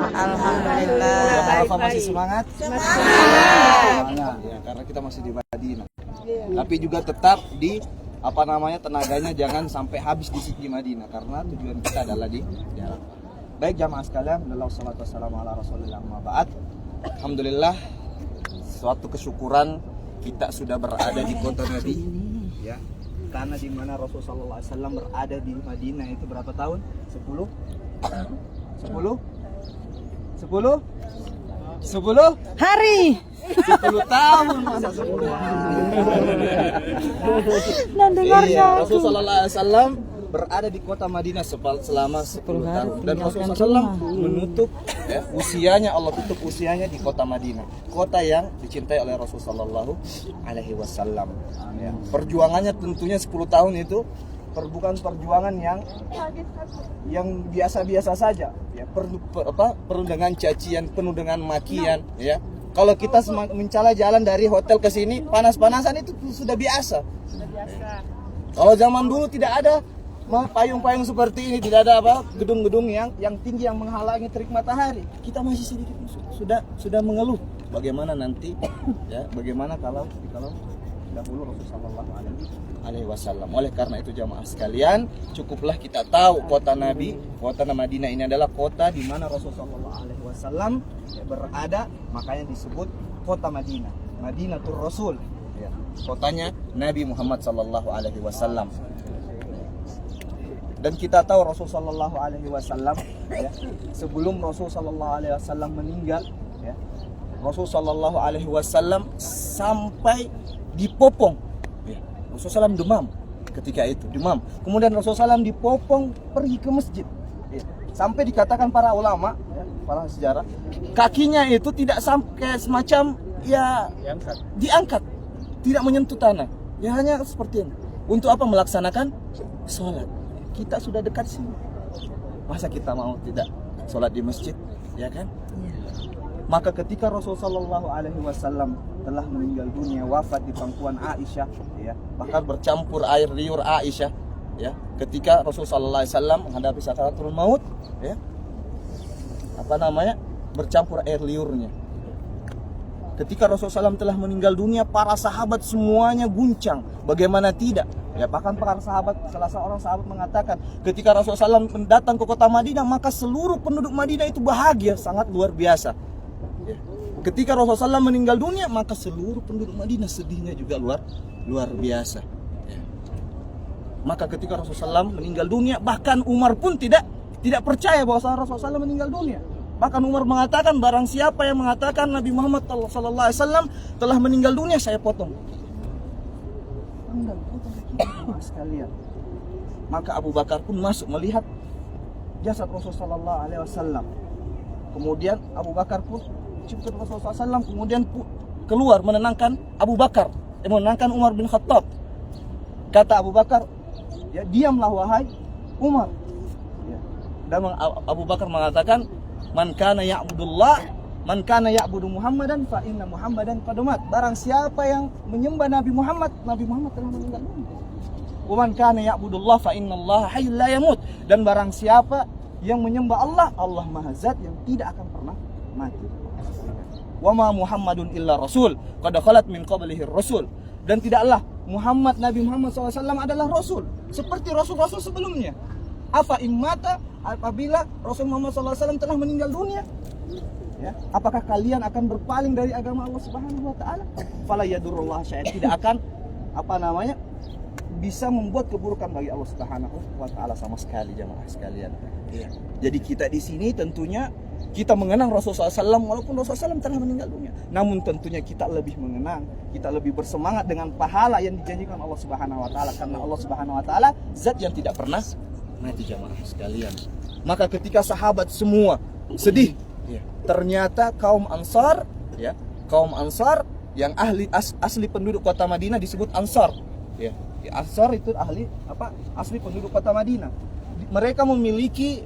Alhamdulillah. Arafah masih semangat? Semangat. Ya, karena kita masih di Madinah. Tapi juga tetap di tenaganya jangan sampai habis di Madinah karena tujuan kita adalah di Arafah. Baik jamaah sekalian, wassalatu wassalamu ala Rasulillah amma ba'd. Alhamdulillah, suatu kesyukuran kita sudah berada di kota Nabi, ya. Karena di mana Rasulullah SAW berada di Madinah itu berapa tahun? 10? 10 Hari. 10 tahun, masa 10 Dan dengarnya Rasulullah SAW berada di kota Madinah selama 10 tahun dan Rasulullah SAW menutup usianya, Allah tutup usianya di kota Madinah, kota yang dicintai oleh Rasulullah SAW. Perjuangannya tentunya 10 tahun itu bukan perjuangan yang biasa-biasa saja, ya. Penuh dengan cacian, penuh dengan makian, ya. Kalau kita mencala jalan dari hotel ke sini panas-panasan itu sudah biasa. Kalau zaman dulu tidak ada payung-payung seperti ini, tidak ada gedung-gedung yang tinggi yang menghalangi terik matahari. Kita masih sedikit sudah mengeluh. Bagaimana nanti, ya? Bagaimana kalau dahulu Rasulullah SAW. Oleh karena itu jamaah sekalian, cukuplah kita tahu kota Nabi, kota Madinah ini adalah kota di mana Rasulullah SAW berada, makanya disebut kota Madinah, Madinatul Rasul, ya. Kotanya Nabi Muhammad SAW. Dan kita tahu Rasulullah SAW, ya, sebelum Rasulullah SAW meninggal, ya, Rasulullah SAW sampai dipopong, ya. Rasulullah SAW demam ketika itu, demam. Kemudian Rasulullah SAW dipopong pergi ke masjid, ya. Sampai dikatakan para ulama, ya, para sejarah, kakinya itu tidak sampai semacam diangkat, tidak menyentuh tanah, ya hanya seperti ini. Untuk apa? Melaksanakan sholat. Kita sudah dekat sini, masa kita mau tidak sholat di masjid, ya kan? Maka ketika Rasulullah SAW telah meninggal dunia, wafat di pangkuan Aisyah, ya, bahkan bercampur air liur Aisyah, ya, ketika Rasulullah SAW menghadapi sakaratul maut, ya, bercampur air liurnya. Ketika Rasulullah SAW telah meninggal dunia, para sahabat semuanya guncang. Bagaimana tidak? Ya, bahkan para sahabat, salah seorang sahabat mengatakan, ketika Rasulullah SAW datang ke kota Madinah, maka seluruh penduduk Madinah itu bahagia, sangat luar biasa. Ya. Ketika Rasulullah SAW meninggal dunia, maka seluruh penduduk Madinah sedihnya juga luar biasa. Ya. Maka ketika Rasulullah SAW meninggal dunia, bahkan Umar pun tidak percaya bahwa Rasulullah SAW meninggal dunia. Bahkan Umar mengatakan, barang siapa yang mengatakan Nabi Muhammad SAW telah meninggal dunia, saya potong. Sekalian. Maka Abu Bakar pun masuk melihat jasad Rasulullah SAW. Kemudian Abu Bakar pun cipukan Rasulullah SAW, kemudian keluar menenangkan menenangkan Umar bin Khattab. Kata Abu Bakar, ya, diamlah wahai Umar. Ya. Dan Abu Bakar mengatakan, man kana ya'budu Muhammadan fa inna Muhammadan qad mat. Barang siapa yang menyembah Nabi Muhammad telah meninggal dunia. Wa man kana ya'budullah fa innallaha hayyul la yamut. Dan barang siapa yang menyembah Allah, Allah Maha Zat yang tidak akan pernah mati. Wa ma Muhammadun illa rasul qad khalat min qablihi rasul. Dan tidaklah Nabi Muhammad SAW adalah rasul seperti rasul-rasul sebelumnya. Afa in mata, apabila Rasul Muhammad SAW telah meninggal dunia, ya, apakah kalian akan berpaling dari agama Allah Subhanahu wa taala? Fala yadurullah syai'an, tidak akan bisa membuat keburukan bagi Allah Subhanahu wa taala sama sekali, jamaah sekalian. Ya. Jadi kita di sini tentunya kita mengenang Rasulullah SAW walaupun Rasulullah SAW telah meninggal dunia. Namun tentunya kita lebih mengenang, kita lebih bersemangat dengan pahala yang dijanjikan Allah Subhanahu wa taala, karena Allah Subhanahu wa taala zat yang tidak pernah mati, jamaah sekalian. Maka ketika sahabat semua sedih, ya, ternyata kaum Ansar, ya, kaum Ansar yang asli penduduk kota Madinah disebut Ansar, ya. Ansar itu asli penduduk kota Madinah. Mereka memiliki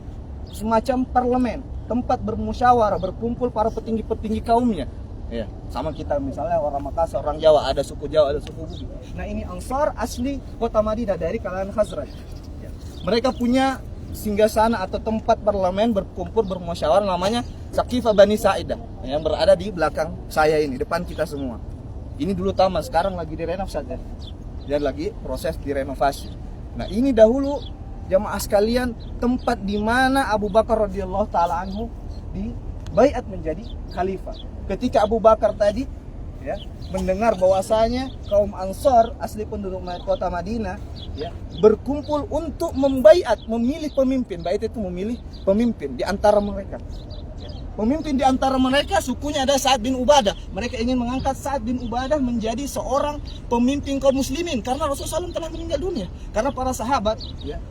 semacam parlemen, tempat bermusyawarah, berkumpul para petinggi-petinggi kaumnya. Ya, sama kita misalnya orang Makassar, orang Jawa, ada suku Jawa, ada suku Bugis. Nah, ini Ansar asli kota Madinah dari kalangan Khazraj. Ya. Mereka punya singgasana atau tempat parlemen berkumpul bermusyawarah namanya Saqifah Bani Sa'idah yang berada di belakang saya ini, depan kita semua. Ini dulu taman, sekarang lagi direnov saja. Dan lagi proses direnovasi. Nah, ini dahulu jamaah sekalian tempat di mana Abu Bakar radhiyallahu taala anhu dibaiat menjadi khalifah. Ketika Abu Bakar tadi ya mendengar bahwasanya kaum Ansar asli penduduk kota Madinah ya berkumpul untuk membaiat, memilih pemimpin. Bait itu memilih pemimpin di antara mereka. Pemimpin di antara mereka sukunya ada Sa'ad bin Ubadah. Mereka ingin mengangkat Sa'ad bin Ubadah menjadi seorang pemimpin kaum muslimin karena Rasulullah SAW telah meninggal dunia. Karena para sahabat ya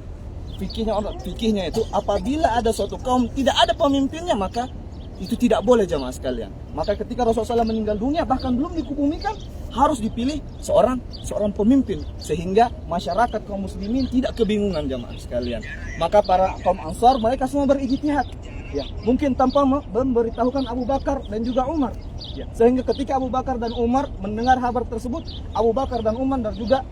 fikihnya itu apabila ada suatu kaum tidak ada pemimpinnya maka itu tidak boleh jamaah sekalian. Maka ketika Rasulullah SAW meninggal dunia bahkan belum dikubumikan harus dipilih seorang pemimpin sehingga masyarakat kaum muslimin tidak kebingungan jamaah sekalian. Maka para kaum Ansar mereka semua berijtihad. Ya, mungkin tanpa memberitahukan Abu Bakar dan juga Umar. Ya, sehingga ketika Abu Bakar dan Umar mendengar kabar tersebut, Abu Bakar dan Umar dan juga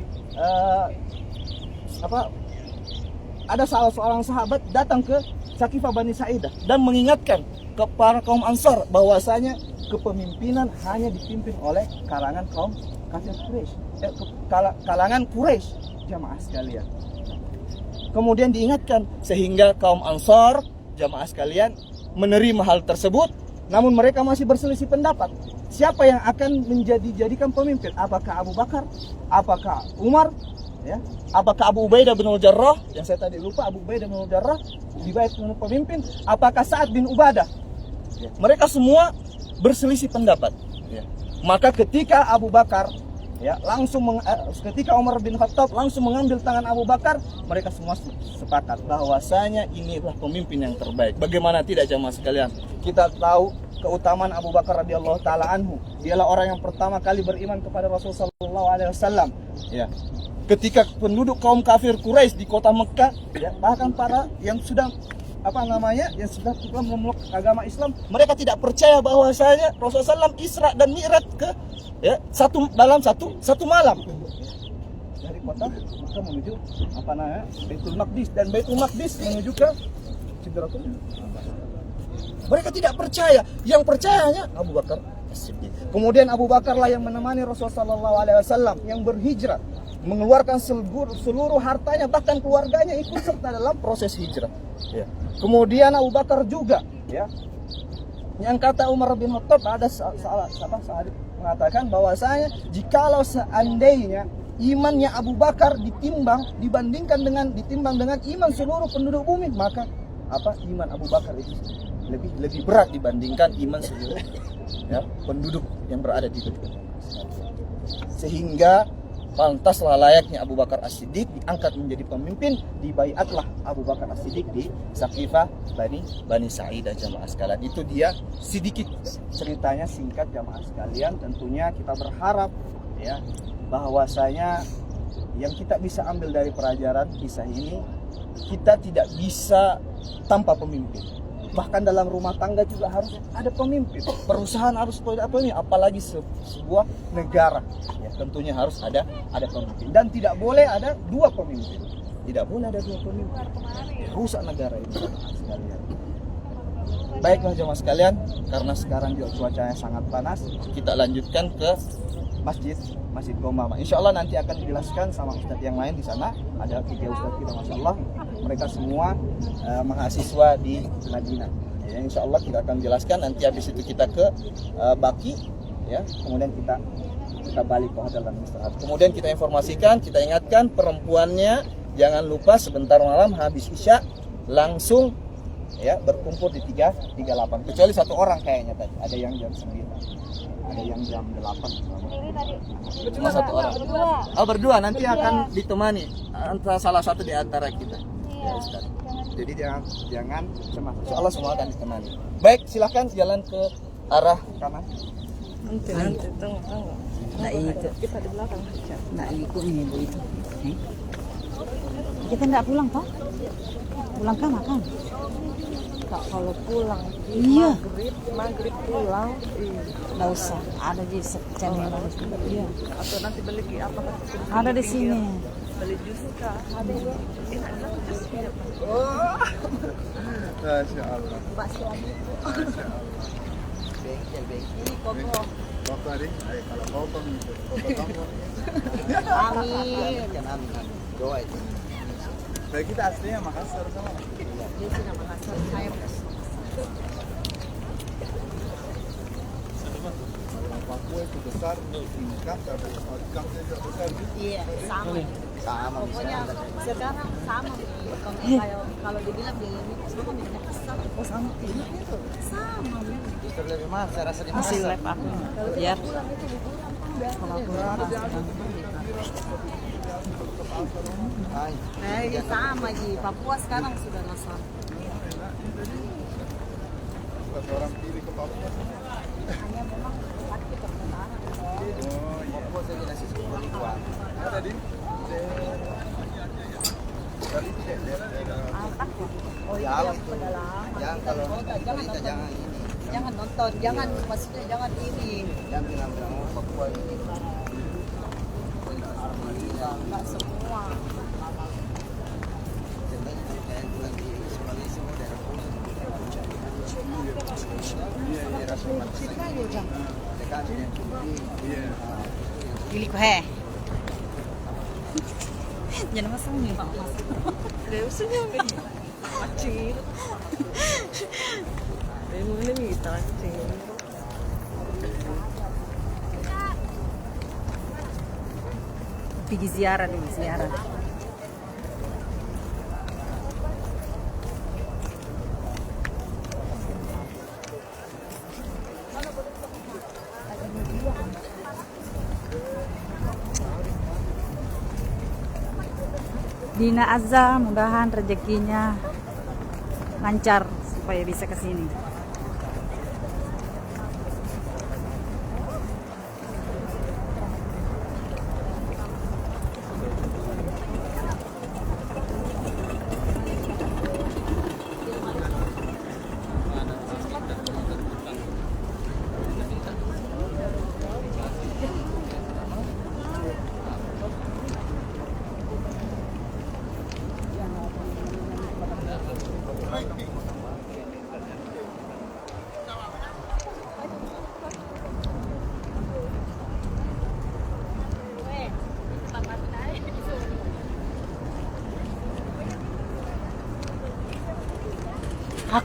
ada salah seorang sahabat datang ke Saqifah Bani Sa'idah dan mengingatkan kepada kaum Ansar bahwasanya kepemimpinan hanya dipimpin oleh kalangan kaum kafir Quraisy, kalangan Quraisy jamaah sekalian. Kemudian diingatkan sehingga kaum Ansar jamaah sekalian menerima hal tersebut, namun mereka masih berselisih pendapat. Siapa yang akan menjadikan pemimpin? Apakah Abu Bakar? Apakah Umar? Ya? Apakah Abu Ubaidah bin Al-Jarrah? Yang saya tadi lupa, Abu Ubaidah bin Al-Jarrah dibaiat menjadi pemimpin. Apakah Sa'ad bin Ubadah? Ya. Mereka semua berselisih pendapat. Ya. Maka ketika Abu Bakar ya ketika Umar bin Khattab langsung mengambil tangan Abu Bakar, mereka semua sepakat bahwasanya inilah pemimpin yang terbaik. Bagaimana tidak jamaah sekalian? Kita tahu keutamaan Abu Bakar radhiyallahu taala anhu. Dialah orang yang pertama kali beriman kepada Rasulullah sallallahu alaihi wasallam. Ya. Ketika penduduk kaum kafir Quraisy di kota Mekah, ya, bahkan para yang sudah yang sudah memeluk agama Islam, mereka tidak percaya bahwasanya Rasulullah SAW Isra dan Mi'raj ke dalam satu malam dari kota Mekah menuju Baitul Maqdis, dan Baitul Maqdis menuju ke Sidratul Muntaha. Mereka tidak percaya, yang percayanya Abu Bakar As-Siddiq. Kemudian Abu Bakarlah yang menemani Rasulullah SAW yang berhijrah, mengeluarkan seluruh hartanya, bahkan keluarganya ikut serta dalam proses hijrah. Ya. Kemudian Abu Bakar juga, ya, yang kata Umar bin Khattab ada sahabat mengatakan bahwasanya jikalau seandainya imannya Abu Bakar dibandingkan dengan iman seluruh penduduk bumi, maka iman Abu Bakar itu lebih berat dibandingkan iman seluruh penduduk yang berada di dunia. Sehingga pantaslah layaknya Abu Bakar As-Siddiq diangkat menjadi pemimpin, dibaiatlah Abu Bakar As-Siddiq di Saqifah Bani Sa'idah jamaah sekalian. Itu dia sedikit ceritanya singkat jamaah sekalian. Tentunya kita berharap ya bahwasanya yang kita bisa ambil dari pelajaran kisah ini, kita tidak bisa tanpa pemimpin. Bahkan dalam rumah tangga juga harus ada pemimpin. Perusahaan harus ada pemimpin, apalagi sebuah negara. Ya, tentunya harus ada pemimpin. Dan tidak boleh ada dua pemimpin. Tidak boleh ada dua pemimpin. Rusak negara ini sekalian. Baiklah jemaah sekalian, karena sekarang juga cuacanya sangat panas, kita lanjutkan ke Masjid Gomama. Insya Allah nanti akan dijelaskan sama ustadz yang lain di sana. Ada 3 ustadz kita, masya Allah. Mereka semua mahasiswa di Madinah. Ya, insya Allah kita akan jelaskan. Nanti habis itu kita ke Baki, ya. Kemudian kita balik ke hotel dan istirahat. Kemudian kita informasikan, kita ingatkan perempuannya jangan lupa sebentar malam habis isya langsung ya berkumpul di 338. Kecuali satu orang kayaknya tadi. Ada yang jam 9. Ada yang jam 8. Cuma satu orang. Berdua nanti akan ditemani antara salah satu di antara kita. Ya, Ustaz. Jadi jangan cemas. Insyaallah semua akan ditemani. Baik, silakan jalan ke arah kanan. Nanti tunggu. Nah itu kita di belakang. Nah ikut nih Bu itu. Kita enggak pulang, Pak? Pulang kan makan. Kalau pulang iya maghrib pulang nggak usah, ada di channel iya. Atau nanti beli apa ada di sini Beli jus kah? Ada ya. Enak jusnya. Oh. Masya Allah. Bakso lagi. Masya Allah. Ini koko. Koko tadi, kalau koko itu koko tombol. Amin. Doa itu. Baik, kita aslinya Makassar sama. Dia sih nama Makassar. Saya Papua itu besar, tingkat tapi outcome-nya juga besar gitu. iya, sama. Sama. Pokoknya sekarang sama. Kalau dibilang dia ini sama di Makassar. Oh sama, ini itu. Sama. Itu lebih mahal, saya rasa di Masih Makassar. lab aku. Biar kalau kurang sama di Papua sekarang sudah rasa. Pas orang pilih ke Papua. Hanya memang lagi pertengahan. Oh iya. Papua saya nasi sepuluh ribuan. Ada di dari Antak. Oh iya, Jauh itu. pedalaman. Jangan Kita kalau di kota, jangan kita nonton. jangan ini. Jangan nonton, jangan maksudnya jangan ini. Jangan bilang-bilang oh Papua ini. Enggak semua. Contohnya kayak bulan di Sulawesi daerah Pulau. Daerah Sumatera. Dekat ya. iya. Pilih ko he. Jangan masuk nih Pak Mas. Deus senyum nih. Kecil. Ini nih kecil. Pergi ziarah dulu, ziarah. Dina Azza, mudahan rezekinya lancar supaya bisa ke sini.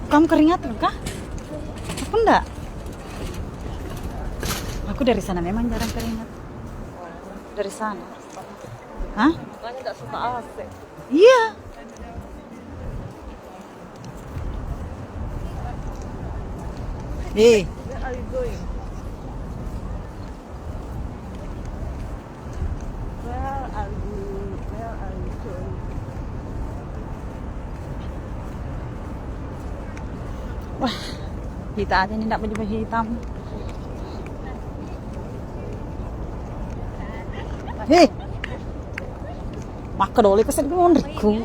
Kamu keringat kah? Aku enggak. Aku dari sana memang jarang keringat. Dari sana. Hah? Makanya enggak suka AC. Iya. Where are you going? Where are you going? Wah, kita aja nih enggak baju hitam. Hei, maka doli kesan ngondriku.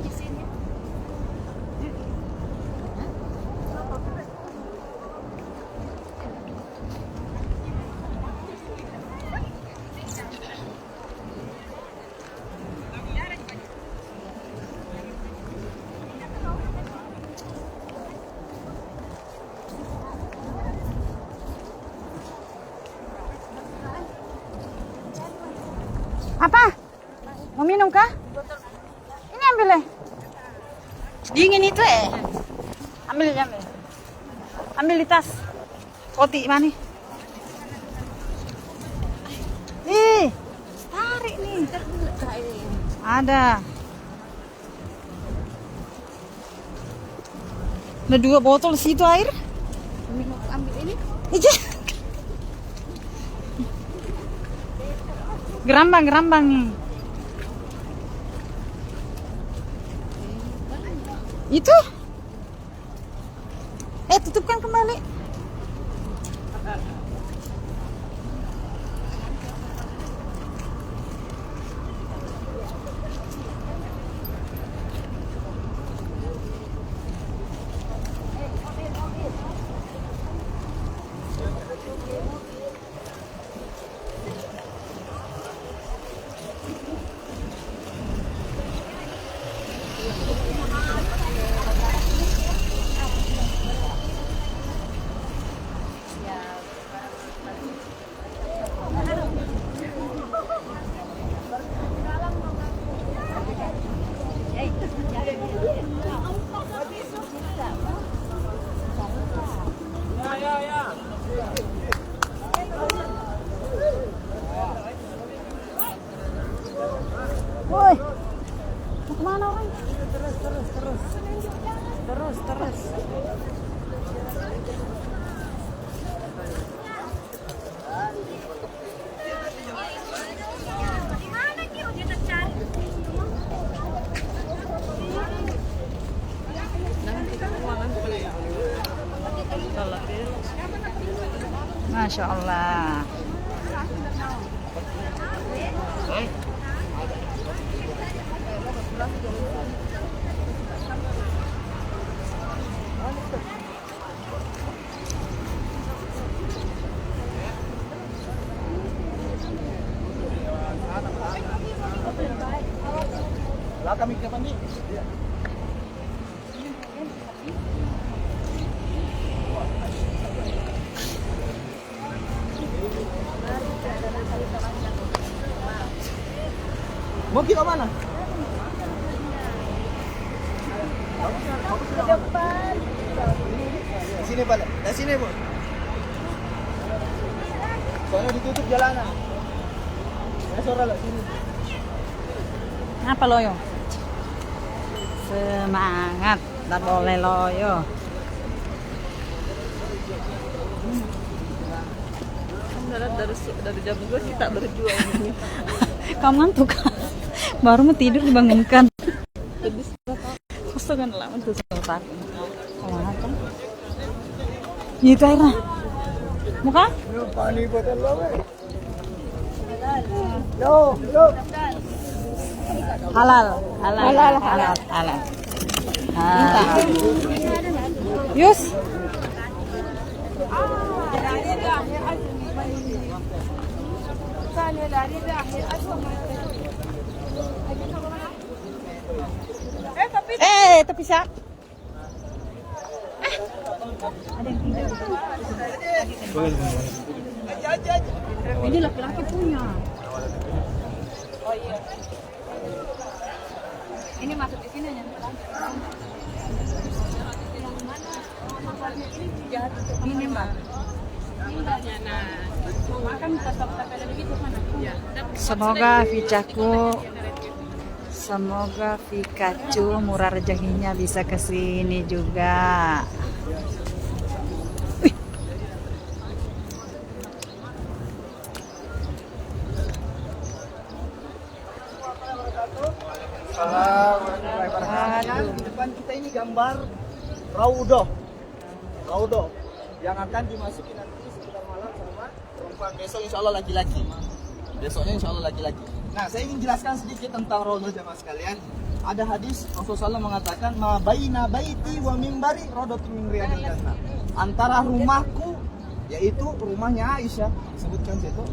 Apa? Mau minum kah? Ini ambil deh. Dingin itu Ambil. Ambil di tas. Roti mana? Ih, tarik nih. Ada. Ada 2 botol situ air. Ambil ini. Gerambang nih. Itu. Tutupkan kembali. Woi, mau kemana orang? Terus. Masya Allah. Lah kami kapan nih? Mau kita mana? Depan. Di sini balik. Di sini, Bu. Soalnya ditutup jalanan. Ya sore lah sini. Apa loyo? Semangat, tak boleh loyo. Dari jam 2 kita berjuang ini. Kamu ngantuk? Baru mau tidur dibangunkan. Kosong kan lama tuh sebentar. Kemana kan? Itu airnya. Muka? Panik betul loh. Halal. Yus. Tapi siap. Ada yang pindah. Ini laki-laki punya. Oh iya. Ini masuk di sini aja. Ini Mbak. Semoga Pikachu murah rezekinya bisa kesini juga. Di depan kita ini gambar Raudoh yang akan dimasuki nanti sekitar malam sama perempuan. Besok insya Allah laki-laki. Besoknya insya Allah laki-laki. Nah, saya ingin jelaskan sedikit tentang Raudoh jamaah sekalian. Ada hadis Rasulullah mengatakan ma baina baiti wa mimbari raudhatun min riyadil jannah. Antara rumahku, yaitu rumahnya Aisyah, disebutkan situ.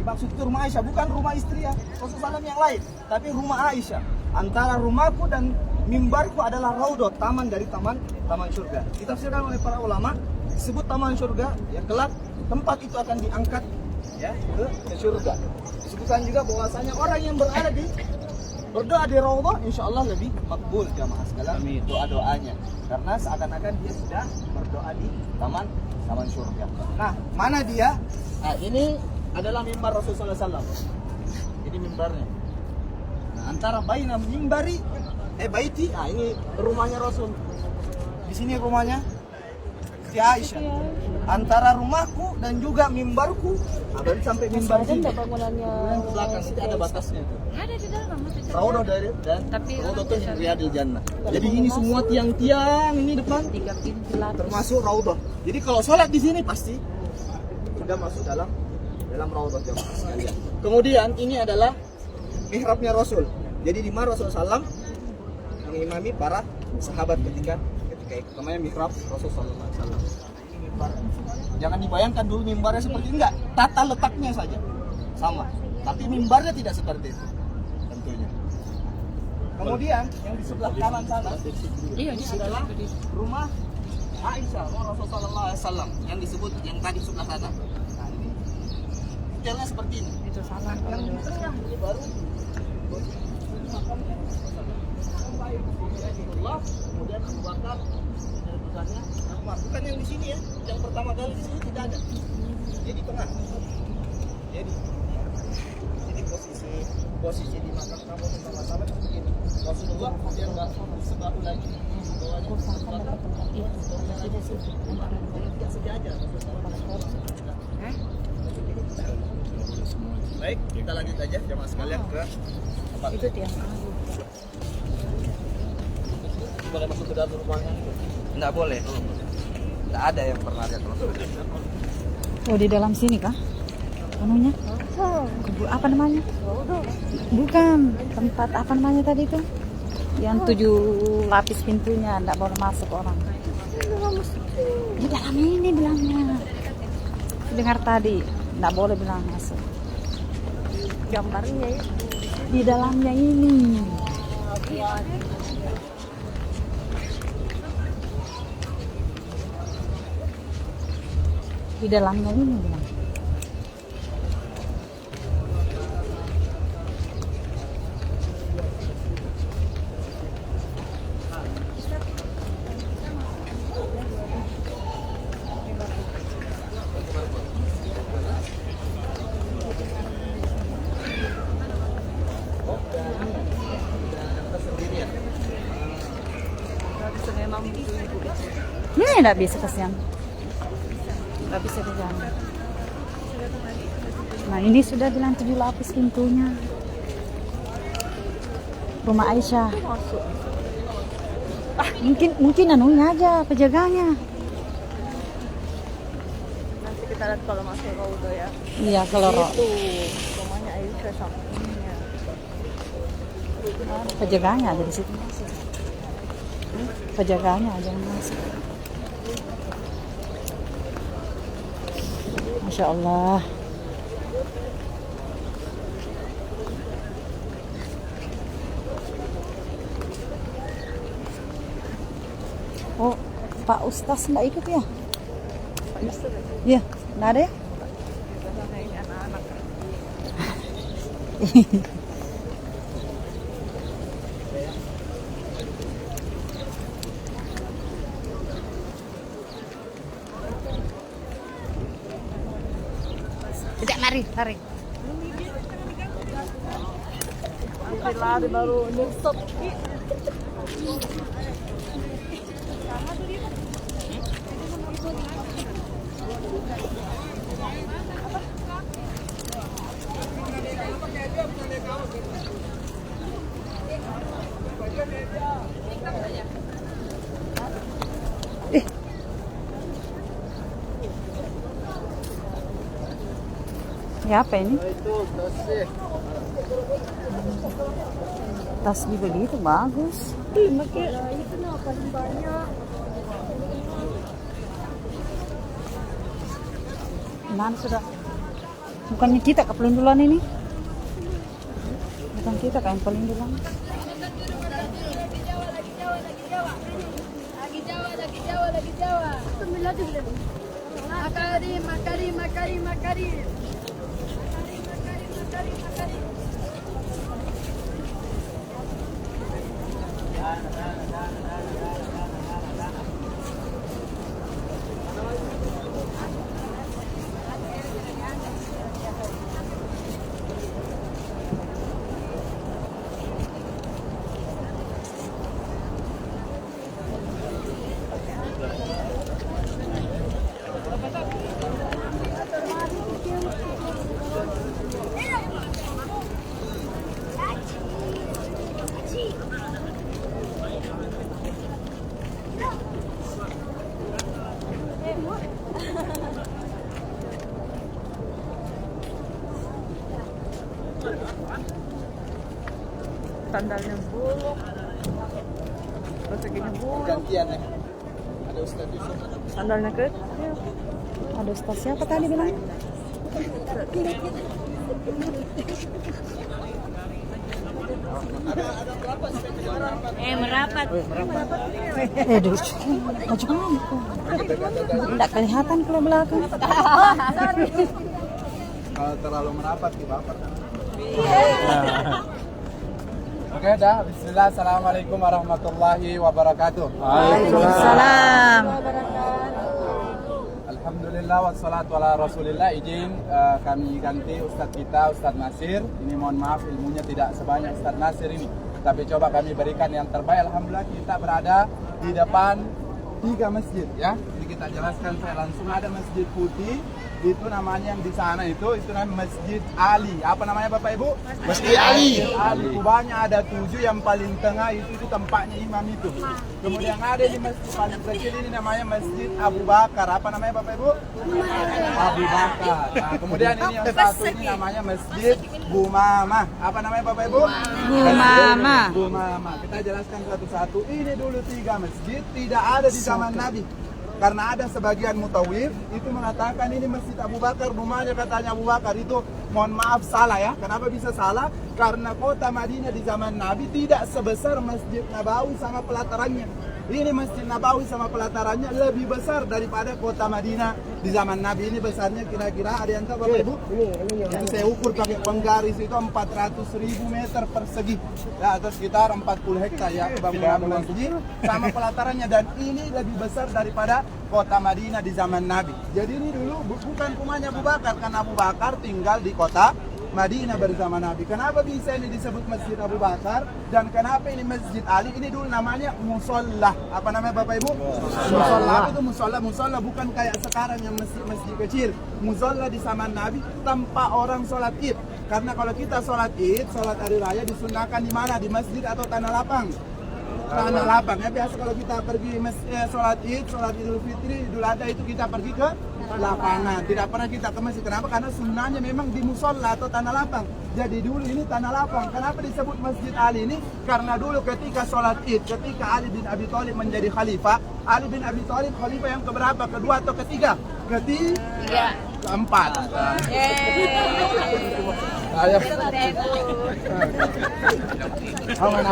Dimaksud itu rumah Aisyah, bukan rumah istri ya Rasulullah yang lain, tapi rumah Aisyah. Antara rumahku dan mimbarku adalah raudhah, taman dari taman surga. Ditafsirkan oleh para ulama, disebut taman surga, ya kelak tempat itu akan diangkat ya ke surga. Disebutkan juga bahwasanya orang yang berdoa di raudhah insya Allah lebih makbul jamaah sekalian doa-doanya, karena seakan-akan dia sudah berdoa di taman surga. Nah, mana dia? Nah, ini adalah mimbar Rasulullah SAW. Ini mimbarnya. Nah, antara baina mimbari baiti, nah ini rumahnya Rasul. Di sini rumahnya Siti Aisyah. Antara rumahku dan juga mimbarku, berarti sampai mimbar sini. Ada bangunannya ke belakang itu ada batasnya tuh. Ada di dalam. Raudhah dari dan Raudhatun min riyadil jannah. Jadi ini semua tiang-tiang ini depan 3 pintu termasuk Raudhah. Jadi kalau sholat di sini pasti sudah masuk dalam Raudhah jamaah sekalian. Kemudian ini adalah mihrabnya Rasul. Jadi di mana Rasulullah SAW mengimami para sahabat ketika itu namanya mihrab Rasulullah SAW. Jangan dibayangkan dulu mimbarnya seperti enggak, tata letaknya saja sama, tapi mimbarnya tidak seperti itu tentunya. Kemudian yang di sebelah kanan sana ini adalah rumah Aisyah Rasulullah SAW yang disebut yang tadi sebelah sana. Nah, ini detailnya seperti ini. Itu sana. Yang di tengah ini baru makamnya. Kemudian Abu Bakar letusannya Umar. Bukan yang di sini ya, yang pertama kali di sini tidak ada. Dia di tengah. Jadi posisi di makam kamu sama-sama itu begini. Rasulullah dia nggak sebelah lagi. Bawahnya tidak sejajar. Baik, kita lanjut aja jemaah sekalian ke tempat Itu tiang. boleh masuk ke dalam rumahnya? Enggak boleh. Enggak ada yang pernah lihat Rasulullah. Oh, di dalam sini kah? Anunya? Apa namanya? Bukan, tempat apa namanya tadi itu? Yang 7 lapis pintunya, enggak boleh masuk orang. Di dalam ini bilangnya. Dengar tadi, enggak boleh bilang masuk. Gambarnya ya. Di dalamnya ini. Di dalamnya ini bilang. Ini enggak bisa kasihan. Enggak bisa ke sana. Nah, ini sudah bilang 7 lapis pintunya. Rumah Aisyah. Mungkin anunya aja, penjaganya. Nanti kita lihat kalau masuk Raudah ya. Iya, kalau Itu rumahnya Aisyah sampingnya. penjaganya ada di situ. Penjaganya aja yang masuk. Masya Allah. Oh, Pak Ustaz nggak ikut ya? Pak Yusuf ya. Iya, nggak ada ya? Karena ini anak-anak. Tidak, lari. Sampai lari baru nyusut. Ya, apa ini? Itu tasbih. Tasbih begitu bagus. Itu apa banyak. Mana sudah? Bukannya kita ke pelindulan ini? Bukan kita kan pelindulan. Lagi Jawa. Makari. Sandalnya buluk. Terus kakinya buluk. Gantian ya. Ada Ustaz Yusuf. Sandalnya ke? Ada Ustaz siapa tadi bilang? Merapat. Aduh, maju mana? Tidak kelihatan kalau belakang. Kalau terlalu merapat di baper. Oke, dah. Bismillah. Assalamualaikum warahmatullahi wabarakatuh. Waalaikumsalam. Alhamdulillah wassalatu ala rasulillah. Izin kami ganti Ustadz kita, Ustadz Nasir. Ini mohon maaf ilmunya tidak sebanyak Ustadz Nasir ini, tapi coba kami berikan yang terbaik. Alhamdulillah kita berada di depan 3 masjid ya. Jadi kita jelaskan saya langsung. Ada Masjid Putih, itu namanya yang di sana itu namanya Masjid Ali. Apa namanya Bapak Ibu? Masjid Ali. Kubahnya ada 7, yang paling tengah itu tempatnya imam itu. Kemudian ada di masjid paling kecil ini namanya Masjid Abu Bakar. Apa namanya Bapak Ibu? Abu Bakar. Nah, kemudian ini yang satu ini namanya Masjid Bumama. Apa namanya Bapak Ibu? Bumama. Bumama. Kita jelaskan satu-satu. Ini dulu 3 masjid tidak ada di zaman Nabi. Karena ada sebagian mutawif itu mengatakan ini Masjid Abu Bakar, rumahnya katanya Abu Bakar. Itu mohon maaf salah ya. Kenapa bisa salah? Karena kota Madinah di zaman Nabi tidak sebesar Masjid Nabawi sama pelatarannya. Ini Masjid Nabawi sama pelatarannya lebih besar daripada kota Madinah di zaman Nabi. Ini besarnya kira-kira ada yang tahu Bapak Ibu? Yang saya ukur pakai penggaris itu 400.000 meter persegi ya, atau sekitar 40 hektar ya bangunan masjid sama pelatarannya. Dan ini lebih besar daripada kota Madinah di zaman Nabi. Jadi ini dulu bukan rumahnya Abu Bakar, karena Abu Bakar tinggal di kota Madinah bersama Nabi. Kenapa bisa ini disebut Masjid Abu Bakar dan kenapa ini Masjid Ali? Ini dulu namanya musola. Apa namanya Bapak Ibu? Musola. Apa itu musola? Musola bukan kayak sekarang yang masjid kecil. Musola di zaman Nabi tempat orang sholat id. Karena kalau kita sholat id, sholat hari raya disunahkan di mana? Di masjid atau tanah lapang? Tanah lapang ya. Biasa kalau kita pergi sholat id, sholat idul fitri, idul adha itu kita pergi ke lapangan. Tidak pernah kita ke masjid. Kenapa? Karena sunnahnya memang di musola atau tanah lapang. Jadi dulu ini tanah lapang. Kenapa disebut Masjid Ali ini? Karena dulu ketika sholat id, ketika Ali bin Abi Thalib menjadi khalifah, Ali bin Abi Thalib khalifah yang keberapa? Kedua atau ketiga? Ketiga. Keempat. Ayo. Aman.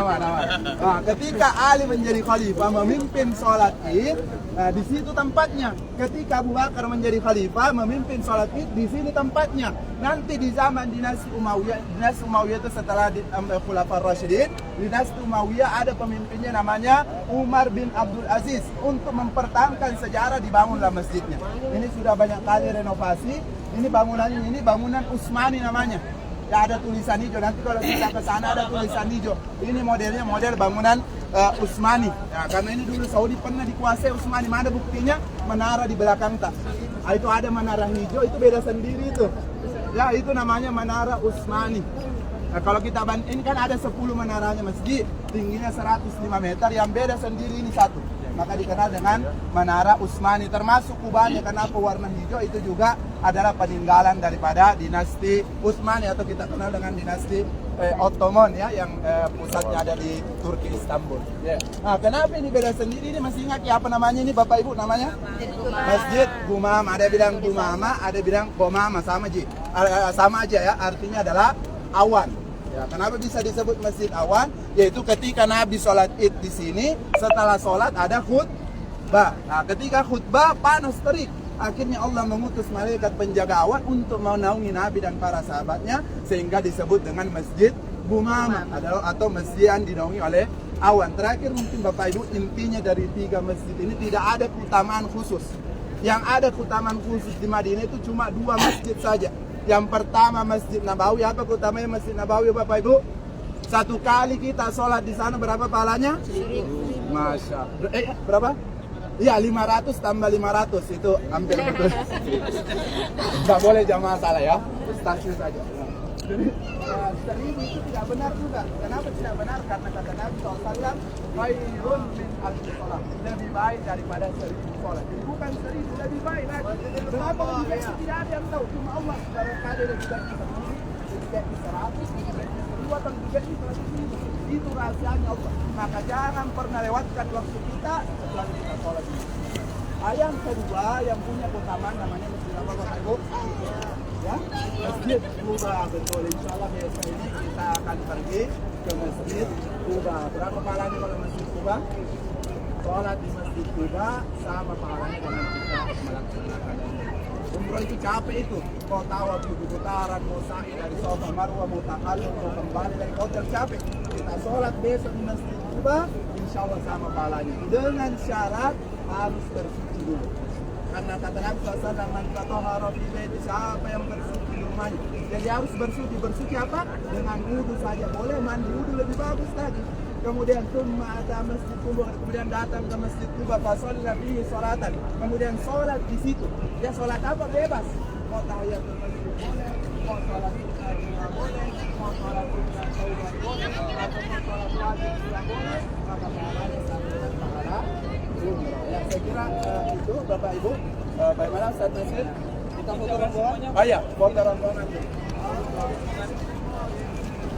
Nah, ketika Ali menjadi khalifah memimpin sholat id, nah, di situ tempatnya. Ketika Abu Bakar menjadi khalifah memimpin sholat id, di sini tempatnya. Nanti di zaman dinasti Umayyah itu setelah Khulafaur Rasyidin, dinasti Umayyah ada pemimpinnya namanya Umar bin Abdul Aziz. Untuk mempertahankan sejarah dibangunlah masjidnya. Ini sudah banyak kali renovasi. Ini bangunan Utsmani namanya. Ya, ada tulisan hijau. Nanti kalau kita ke sana ada tulisan hijau. Ini modelnya model bangunan Utsmani. Ya, karena ini dulu Saudi pernah dikuasai Utsmani. Mana buktinya? Menara di belakang tak. Nah, itu ada menara hijau, itu beda sendiri itu. Ya, itu namanya Menara Utsmani. Nah, kalau kita ini kan ada 10 menaranya masjid, tingginya 105 meter, yang beda sendiri ini satu. Maka dikenal dengan Menara Utsmani, termasuk kubahnya. Kenapa warna hijau? Itu juga adalah peninggalan daripada dinasti Utsmani atau kita kenal dengan dinasti Ottoman ya, yang pusatnya ada di Turki, Istanbul. Yeah. Nah, kenapa ini beda sendiri? Ini masih ingat ya apa namanya ini Bapak Ibu namanya? Masjid Bumama. Ada bilang Bumama, ada bilang Bomama, sama aja ya. Artinya adalah awan. Ya, kenapa bisa disebut Masjid Awan? Yaitu ketika Nabi sholat id di sini, setelah sholat ada khutbah. Nah, ketika khutbah panas terik, akhirnya Allah mengutus malaikat penjaga awan untuk menaungi Nabi dan para sahabatnya, sehingga disebut dengan Masjid Bumama atau masjid yang dinaungi oleh awan. Terakhir mungkin Bapak Ibu, intinya dari 3 masjid ini tidak ada keutamaan khusus. Yang ada keutamaan khusus di Madinah itu cuma 2 masjid saja. Yang pertama Masjid Nabawi. Apa keutamanya Masjid Nabawi Bapak Ibu? Satu kali kita sholat di sana berapa pahalanya? Masya Allah. Berapa? Iya, 500 tambah 500 itu hampir betul. Nggak boleh jamaah salah ya. Stasiun saja. Jadi 1000 itu tidak benar juga. Kenapa tidak benar? Karena kata Nabi SAW, khairun min alfi sholat. Lebih baik daripada 1000 sholat. Jadi bukan 1000, lebih baik lagi. Kenapa lebih baik? Tidak ada yang tahu. Cuma Allah barangkali lebih baik 10, lebih baik 100, lebih baik 2, atau lebih baik 100. Itu rahasianya Allah. Maka jangan pernah lewatkan waktu kita setelah kita sholat. Yang kedua yang punya keutamaan namanya Masjid apa Bapak Ibu? Ya, Masjid Quba. Betul, insya Allah besok ini kita akan pergi ke Masjid Quba. Berapa pahalanya kalau Masjid Quba? Sholat di Masjid Quba sama pahalanya dengan kita melaksanakan umroh itu capek itu. Mau tawaf 7 putaran, mau sa'i dari Safa Marwah, mau takallum, mau kembali dari hotel capek. Kita sholat besok di Masjid Kuba, insya Allah sama pahalanya. Dengan syarat harus bersuci dulu. Karena kata Nabi SAW, man tatahara fi baiti, siapa yang bersuci di rumahnya. Jadi harus bersuci. Bersuci apa? Dengan wudu saja boleh, mandi wudu lebih bagus tadi. Kemudian summa ada Masjid Kuba, kemudian datang ke Masjid Kuba, fasalla fihi sholatan. Kemudian sholat di situ. Ya sholat apa? Bebas. Mau tahiyatul masjid boleh, mau sholat sunnah juga boleh, mau sholat sunnah taubat boleh, atau mau sholat wajib juga boleh, maka pahalanya sama dengan pahala umroh. Ya, saya kira itu Bapak Ibu. Bagaimana Ustaz Nasir? Kita foto rombongan? Oh iya, foto rombongan.